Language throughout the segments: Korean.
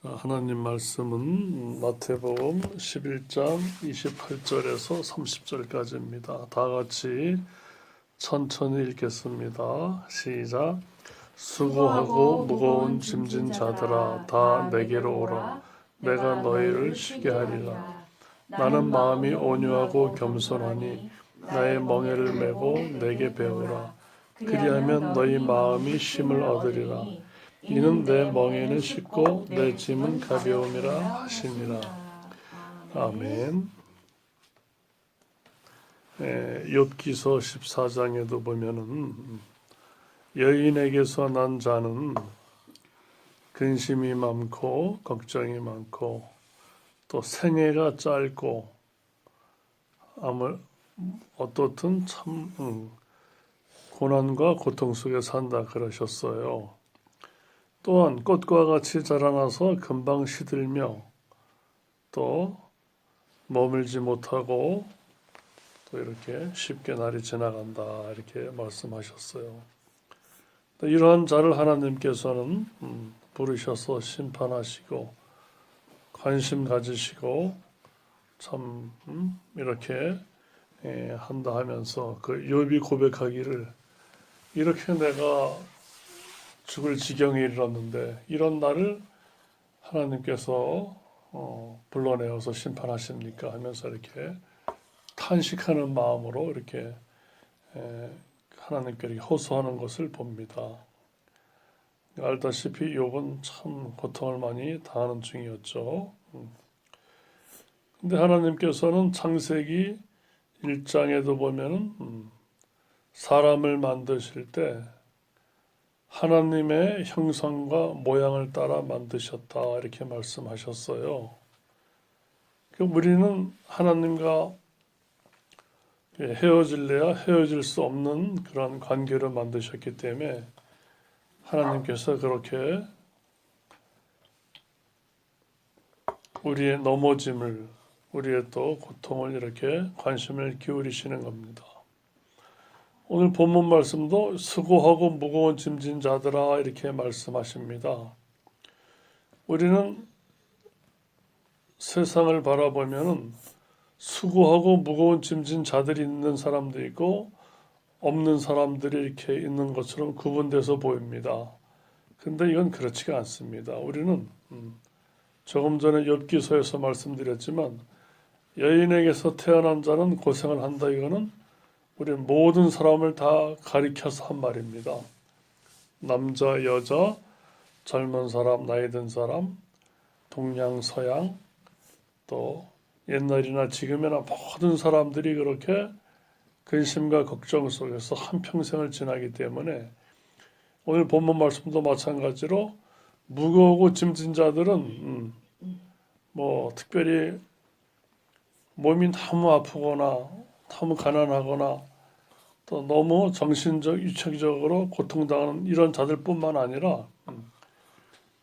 자, 하나님 말씀은 마태복음 11장 28절에서 30절까지입니다. 다 같이 천천히 읽겠습니다. 시작. 수고하고 무거운 짐진 자들아 다 내게로 오라. 내가 너희를 쉬게 하리라. 나는 마음이 온유하고 겸손하니 나의 멍에를 메고 내게 배우라. 그리하면 너희 마음이 쉼을 얻으리라. 이는 내 멍에는 쉽고 내 짐은 가벼움이라 하시니라. 아멘. 욥기서 14장에도 보면은 여인에게서 난 자는 근심이 많고 걱정이 많고 또 생애가 짧고 어떻든 참 고난과 고통 속에 산다 그러셨어요. 또한 꽃과 같이 자라나서 금방 시들며 또 머물지 못하고 또 이렇게 쉽게 날이 지나간다 이렇게 말씀하셨어요. 이러한 자를 하나님께서는 부르셔서 심판하시고 관심 가지시고 참 이렇게 한다 하면서 그 욥이 고백하기를 이렇게 내가 죽을 지경에 이르렀는데 이런 나를 하나님께서 불러내어서 심판하십니까 하면서 이렇게 탄식하는 마음으로 이렇게 하나님께 이렇게 호소하는 것을 봅니다. 알다시피 욥은 참 고통을 많이 당하는 중이었죠. 근데 하나님께서는 창세기 1장에도 보면은 사람을 만드실 때 하나님의 형상과 모양을 따라 만드셨다 이렇게 말씀하셨어요. 우리는 하나님과 헤어질래야 헤어질 수 없는 그런 관계를 만드셨기 때문에 하나님께서 그렇게 우리의 넘어짐을 우리의 또 고통을 이렇게 관심을 기울이시는 겁니다. 오늘 본문 말씀도 수고하고 무거운 짐진 자들아 이렇게 말씀하십니다. 우리는 세상을 바라보면 수고하고 무거운 짐진 자들이 있는 사람도 있고 없는 사람들이 이렇게 있는 것처럼 구분돼서 보입니다. 근데 이건 그렇지가 않습니다. 우리는 조금 전에 욥기서에서 말씀드렸지만 여인에게서 태어난 자는 고생을 한다. 이거는 우리 모든 사람을 다 가리켜서 한 말입니다. 남자, 여자, 젊은 사람, 나이 든 사람, 동양, 서양, 또 옛날이나 지금이나 모든 사람들이 그렇게 근심과 걱정 속에서 한평생을 지나기 때문에 오늘 본문 말씀도 마찬가지로 무거우고 짐진 자들은 특별히 몸이 너무 아프거나 너무 가난하거나 또 너무 정신적, 유체적으로 고통당하는 이런 자들뿐만 아니라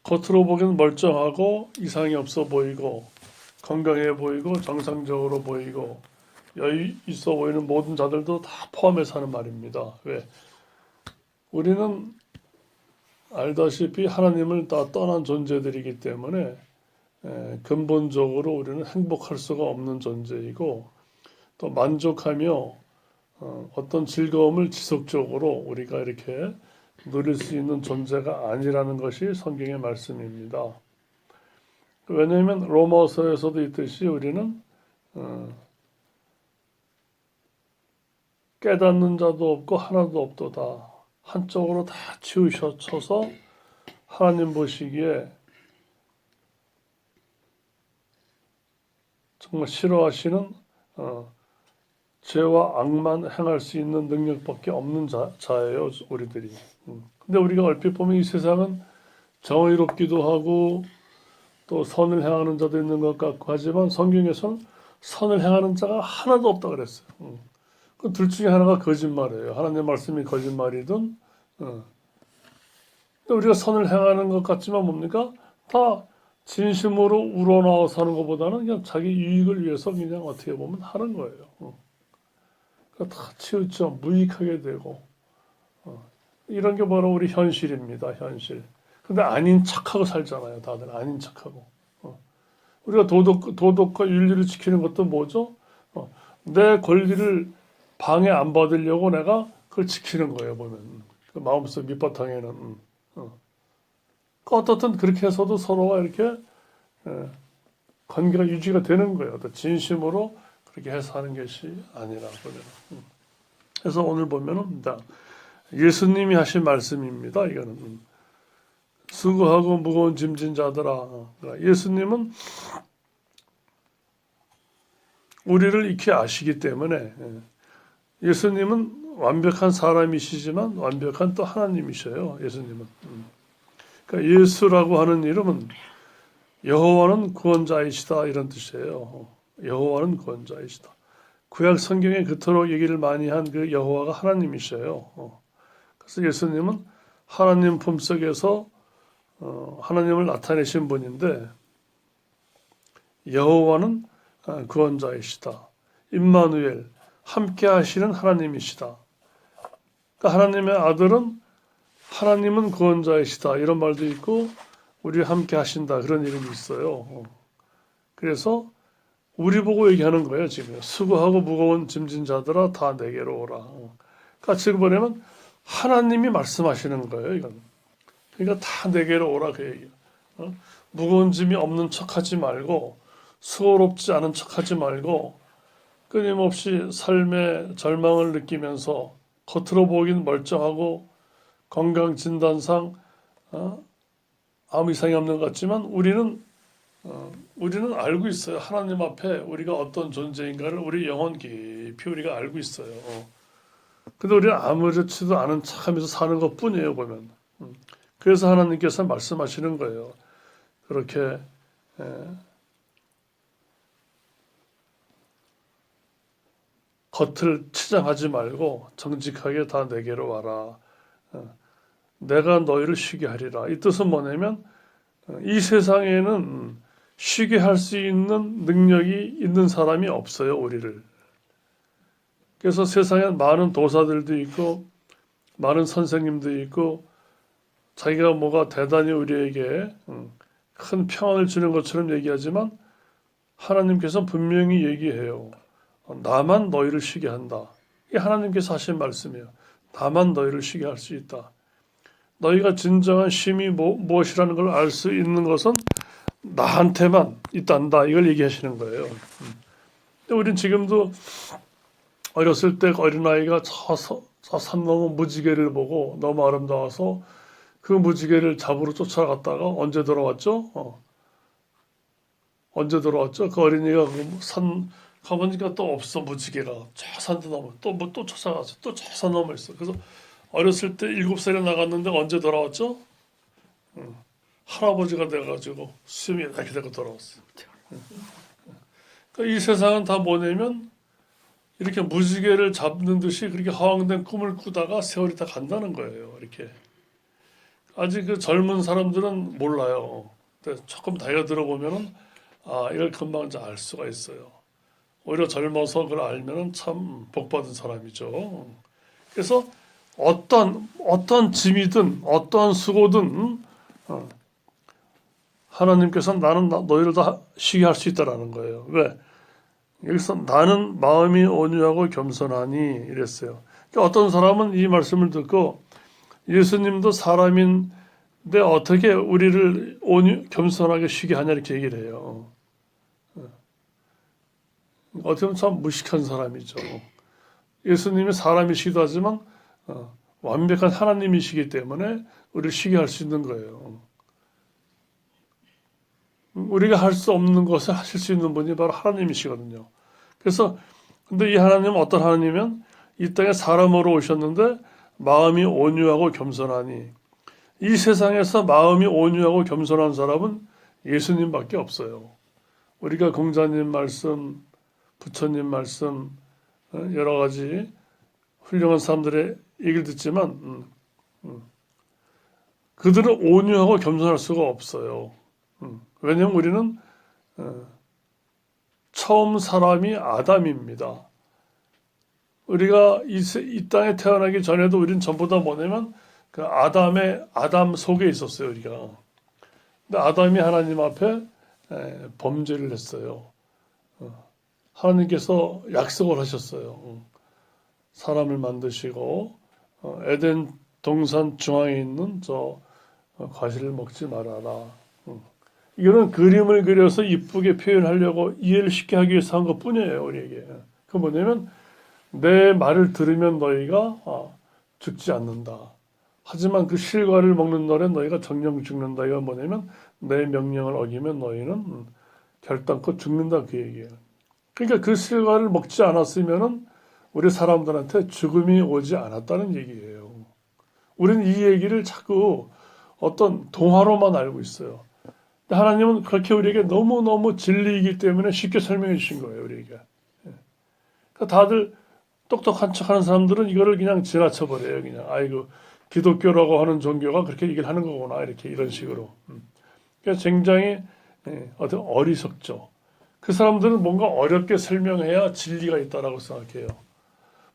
겉으로 보기엔 멀쩡하고 이상이 없어 보이고 건강해 보이고 정상적으로 보이고 여유 있어 보이는 모든 자들도 다 포함해서 하는 말입니다. 왜? 우리는 알다시피 하나님을 다 떠난 존재들이기 때문에 근본적으로 우리는 행복할 수가 없는 존재이고 또 만족하며 어떤 즐거움을 지속적으로 우리가 이렇게 누릴 수 있는 존재가 아니라는 것이 성경의 말씀입니다. 왜냐하면 로마서에서도 있듯이 우리는 깨닫는 자도 없고 하나도 없도다. 한쪽으로 다 치우쳐서 하나님 보시기에 정말 싫어하시는 죄와 악만 행할 수 있는 능력밖에 없는 자예요, 우리들이. 근데 우리가 얼핏 보면 이 세상은 정의롭기도 하고 또 선을 행하는 자도 있는 것 같고 하지만 성경에서는 선을 행하는 자가 하나도 없다 그랬어요. 그 둘 중에 하나가 거짓말이에요. 하나님의 말씀이 거짓말이든. 근데 우리가 선을 행하는 것 같지만 뭡니까? 다 진심으로 우러나와서 하는 것보다는 그냥 자기 유익을 위해서 그냥 어떻게 보면 하는 거예요. 다 치우쳐 무익하게 되고 이런 게 바로 우리 현실입니다. 현실. 근데 아닌 척하고 살잖아요. 다들 아닌 척하고. 우리가 도덕과 윤리를 지키는 것도 뭐죠? 내 권리를 방해 안 받으려고 내가 그걸 지키는 거예요, 보면. 그 마음속 밑바탕에는. 어떻든 그렇게 해서도 서로가 이렇게 예, 관계가 유지가 되는 거예요. 진심으로 그렇게 해서 하는 것이 아니라 보면. 그래서 오늘 보면은 예수님이 하신 말씀입니다. 이거는 수고하고 무거운 짐진 자들아. 예수님은 우리를 익히 아시기 때문에 예수님은 완벽한 사람이시지만 완벽한 또 하나님이셔요. 예수님은. 그러니까 예수라고 하는 이름은 여호와는 구원자이시다 이런 뜻이에요. 여호와는 구원자이시다. 구약 성경에 그토록 얘기를 많이 한 그 여호와가 하나님이셔요. 그래서 예수님은 하나님 품속에서 하나님을 나타내신 분인데 여호와는 구원자이시다. 임마누엘 함께 하시는 하나님이시다. 그러니까 하나님의 아들은 하나님은 구원자이시다 이런 말도 있고 우리를 함께 하신다 그런 이름이 있어요. 그래서 우리 보고 얘기하는 거예요. 지금 수고하고 무거운 짐진 자들아 다 내게로 오라. 그러니까 지금 보려면 하나님이 말씀하시는 거예요. 이건. 그러니까 다 내게로 오라 그 얘기예요. 무거운 짐이 없는 척하지 말고 수고롭지 않은 척하지 말고 끊임없이 삶의 절망을 느끼면서 겉으로 보기는 멀쩡하고 건강진단상 아무 이상이 없는 것 같지만 우리는 알고 있어요. 하나님 앞에 우리가 어떤 존재인가를 우리 영혼 깊이 우리가 알고 있어요. 근데 우리는 아무렇지도 않은 척하면서 사는 것뿐이에요 보면. 그래서 하나님께서 말씀하시는 거예요. 그렇게 겉을 치장하지 말고 정직하게 다 내게로 와라. 내가 너희를 쉬게 하리라. 이 뜻은 뭐냐면 이 세상에는 쉬게 할 수 있는 능력이 있는 사람이 없어요. 우리를. 그래서 세상에 많은 도사들도 있고 많은 선생님도 있고 자기가 뭐가 대단히 우리에게 큰 평안을 주는 것처럼 얘기하지만 하나님께서 분명히 얘기해요. 나만 너희를 쉬게 한다. 이게 하나님께서 하신 말씀이에요. 나만 너희를 쉬게 할 수 있다. 너희가 진정한 쉼이 무엇이라는 걸 알 수 있는 것은 나한테만 있단다. 이걸 얘기하시는 거예요. 우리는 지금도 어렸을 때 어린아이가 저 산 넘어 무지개를 보고 너무 아름다워서 그 무지개를 잡으러 쫓아갔다가 언제 돌아왔죠? 언제 돌아왔죠? 그 어린이가 그 산 가보니까 또 없어 무지개가 저 산도 넘어 또 쫓아가서 또 저 산 넘어 있어. 그래서 어렸을 때 7살에 나갔는데 언제 돌아왔죠? 할아버지가 돼가지고 수염이 이렇게 되고 돌아왔어요. 그러니까 이 세상은 다 뭐냐면 이렇게 무지개를 잡는 듯이 그렇게 허황된 꿈을 꾸다가 세월이 다 간다는 거예요. 이렇게 아직 그 젊은 사람들은 몰라요. 근데 조금 나이가 들어보면은 이걸 금방 이제 알 수가 있어요. 오히려 젊어서 그걸 알면은 참 복받은 사람이죠. 그래서 어떤 짐이든 어떤 수고든 하나님께서 나는 너희를 다 쉬게 할 수 있다라는 거예요. 왜? 여기서 나는 마음이 온유하고 겸손하니 이랬어요. 그러니까 어떤 사람은 이 말씀을 듣고 예수님도 사람인데 어떻게 우리를 겸손하게 쉬게 하냐 이렇게 얘기를 해요. 어떻게 보면 참 무식한 사람이죠. 예수님이 사람이시기도 하지만 완벽한 하나님이시기 때문에 우리를 쉬게 할 수 있는 거예요. 우리가 할 수 없는 것을 하실 수 있는 분이 바로 하나님이시거든요. 그래서 근데 이 하나님은 어떤 하나님이면 이 땅에 사람으로 오셨는데 마음이 온유하고 겸손하니 이 세상에서 마음이 온유하고 겸손한 사람은 예수님밖에 없어요. 우리가 공자님 말씀, 부처님 말씀 여러 가지 훌륭한 사람들의 얘기를 듣지만 그들은 온유하고 겸손할 수가 없어요. 왜냐하면 우리는 처음 사람이 아담입니다. 우리가 이 땅에 태어나기 전에도 우리는 전부 다 뭐냐면 그 아담 속에 있었어요, 우리가. 근데 아담이 하나님 앞에 범죄를 했어요. 하나님께서 약속을 하셨어요. 사람을 만드시고 에덴 동산 중앙에 있는 저 과실을 먹지 말아라. 이거는 그림을 그려서 이쁘게 표현하려고 이해를 쉽게 하기 위해서 한 것뿐이에요, 우리에게. 그 뭐냐면 내 말을 들으면 너희가 죽지 않는다. 하지만 그 실과를 먹는 날에 너희가 정령 죽는다. 이건 뭐냐면 내 명령을 어기면 너희는 결단코 죽는다, 그 얘기예요. 그러니까 그 실과를 먹지 않았으면은 우리 사람들한테 죽음이 오지 않았다는 얘기예요. 우리는 이 얘기를 자꾸 어떤 동화로만 알고 있어요. 근데 하나님은 그렇게 우리에게 너무너무 진리이기 때문에 쉽게 설명해 주신 거예요, 우리에게. 그러니까 다들 똑똑한 척 하는 사람들은 이거를 그냥 지나쳐 버려요. 그냥 아이고 기독교라고 하는 종교가 그렇게 얘기를 하는 거구나, 이렇게 이런 식으로. 그러니까 굉장히 어떤 어리석죠. 그 사람들은 뭔가 어렵게 설명해야 진리가 있다라고 생각해요.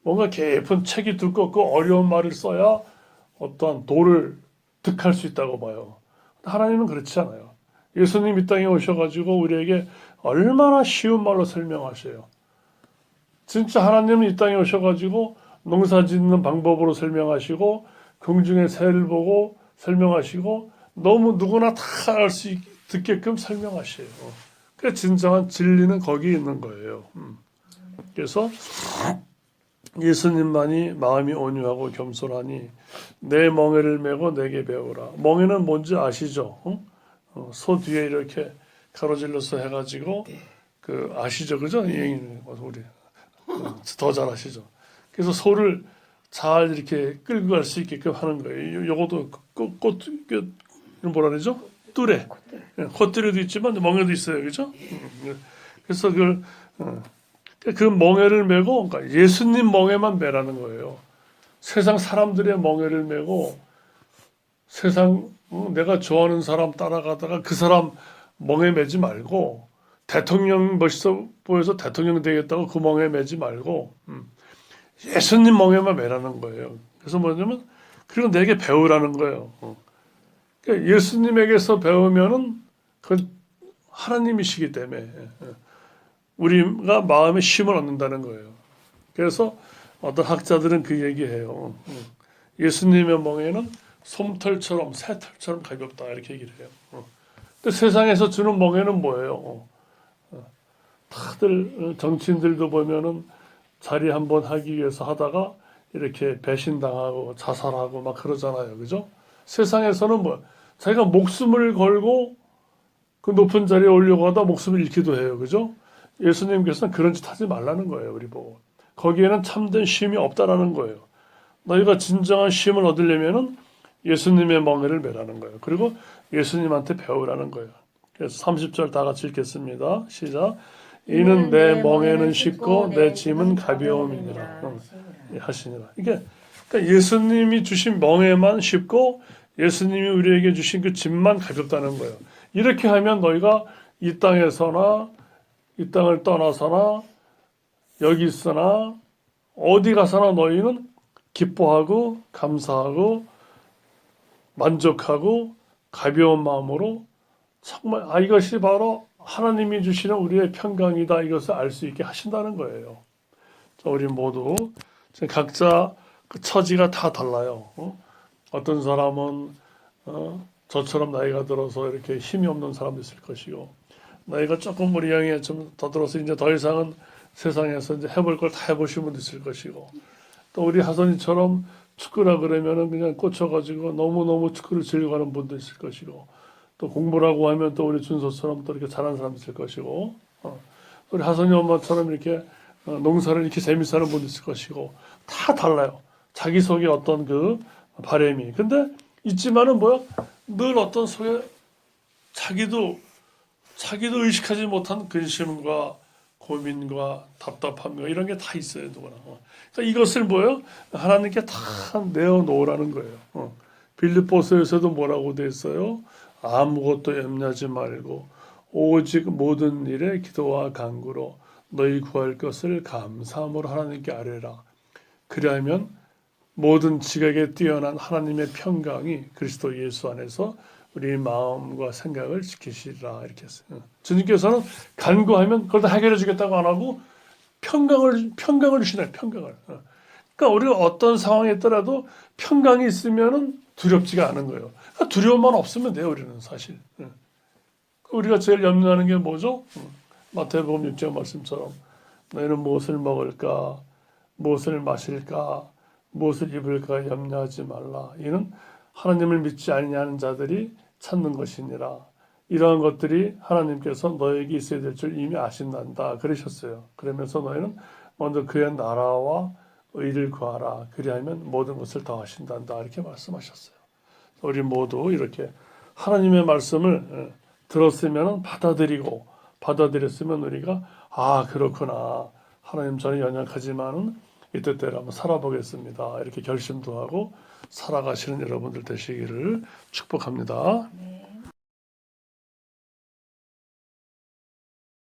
뭔가 깊은 책이 두껍고 어려운 말을 써야 어떠한 도를 득할 수 있다고 봐요. 하나님은 그렇지 않아요. 예수님 이 땅에 오셔가지고 우리에게 얼마나 쉬운 말로 설명하셔요. 진짜 하나님은 이 땅에 오셔가지고 농사 짓는 방법으로 설명하시고 공중의 새를 보고 설명하시고 너무 누구나 다 알 수 듣게끔 설명하셔요. 그 진정한 진리는 거기 있는 거예요. 그래서 예수님만이 마음이 온유하고 겸손하니 내 멍에를 메고 내게 배우라. 멍에는 뭔지 아시죠? 소 뒤에 이렇게 가로질러서 해가지고 그 아시죠, 그죠? 우리 더 잘 아시죠? 그래서 소를 잘 이렇게 끌고 갈 수 있게끔 하는 거예요. 요것도 꽃 뭐라 그러죠? 뚜레, 콧뚜레도 있지만 멍에도 있어요, 그죠? 그래서 그 멍에를 메고, 그러니까 예수님 멍에만 메라는 거예요. 세상 사람들의 멍에를 메고 세상 내가 좋아하는 사람 따라가다가 그 사람 멍에 매지 말고 대통령 멋있어 보여서 대통령 되겠다고 그 멍에 매지 말고 예수님 멍에만 매라는 거예요. 그래서 뭐냐면 그리고 내게 배우라는 거예요. 그러니까 예수님에게서 배우면은 그건 하나님이시기 때문에 우리가 마음에 쉼을 얻는다는 거예요. 그래서 어떤 학자들은 그 얘기해요. 예수님의 멍에는 솜털처럼 새털처럼 가볍다, 이렇게 얘기를 해요. 근데 세상에서 주는 멍에는 뭐예요? 다들 정치인들도 보면은 자리 한번 하기 위해서 하다가 이렇게 배신당하고 자살하고 막 그러잖아요, 그죠? 세상에서는 뭐 자기가 목숨을 걸고 그 높은 자리에 오려고 하다 목숨을 잃기도 해요, 그죠? 예수님께서는 그런 짓 하지 말라는 거예요, 우리 보고. 거기에는 참된 쉼이 없다라는 거예요. 너희가 진정한 쉼을 얻으려면은 예수님의 멍에를 매라는 거예요. 그리고 예수님한테 배우라는 거예요. 그래서 30절 다 같이 읽겠습니다. 시작. 이는 내 멍에는 쉽고 내 짐은 가벼움이니라 하시니라. 이게 그러니까 예수님이 주신 멍에만 쉽고 예수님이 우리에게 주신 그 짐만 가볍다는 거예요. 이렇게 하면 너희가 이 땅에서나 이 땅을 떠나서나 여기 있으나 어디 가서나 너희는 기뻐하고 감사하고 만족하고 가벼운 마음으로 정말 이것이 바로 하나님이 주시는 우리의 평강이다, 이것을 알 수 있게 하신다는 거예요. 우리 모두 각자 그 처지가 다 달라요. 어떤 사람은 저처럼 나이가 들어서 이렇게 힘이 없는 사람도 있을 것이고, 나이가 조금 우리 형이 좀 더 들어서 이제 더 이상은 세상에서 이제 해볼 걸 다 해보신 분도 있을 것이고, 또 우리 하선이처럼 축구라 그러면은 그냥 꽂혀가지고 너무너무 축구를 즐겨하는 분도 있을 것이고, 또 공부라고 하면 또 우리 준서처럼 또 이렇게 잘하는 사람도 있을 것이고, 우리 하선이 엄마처럼 이렇게 농사를 이렇게 재밌어 하는 분도 있을 것이고, 다 달라요. 자기 속에 어떤 그 바람이. 근데 있지만은 뭐야? 늘 어떤 속에 자기도 의식하지 못한 근심과 고민과 답답함과 이런 게 다 있어요, 누구나. 그러니까 이것을 뭐예요? 하나님께 다 내어놓으라는 거예요. 빌립보서에서도 뭐라고 돼 있어요? 아무것도 염려하지 말고 오직 모든 일에 기도와 간구로 너희 구할 것을 감사함으로 하나님께 아뢰라. 그리하면 모든 지각에 뛰어난 하나님의 평강이 그리스도 예수 안에서 우리 마음과 생각을 지키시리라 이렇게 했어요. 주님께서는 간구하면 그걸 다 해결해 주겠다고 안 하고 평강을 주시나요? 평강을. 그러니까 우리가 어떤 상황에 있더라도 평강이 있으면은 두렵지가 않은 거예요. 그러니까 두려움만 없으면 돼요. 우리는 사실. 우리가 제일 염려하는 게 뭐죠? 마태복음 6장 말씀처럼 너희는 무엇을 먹을까, 무엇을 마실까, 무엇을 입을까 염려하지 말라. 이는 하나님을 믿지 아니하는 자들이 찾는 것이니라. 이러한 것들이 하나님께서 너에게 있어야 될 줄 이미 아신단다. 그러셨어요. 그러면서 너희는 먼저 그의 나라와 의를 구하라. 그리하면 모든 것을 더하신단다. 이렇게 말씀하셨어요. 우리 모두 이렇게 하나님의 말씀을 들었으면 받아들였으면 우리가 그렇구나. 하나님 저는 연약하지만은 이 뜻대로 한번 살아보겠습니다. 이렇게 결심도 하고 살아가시는 여러분들 되시기를 축복합니다. 네.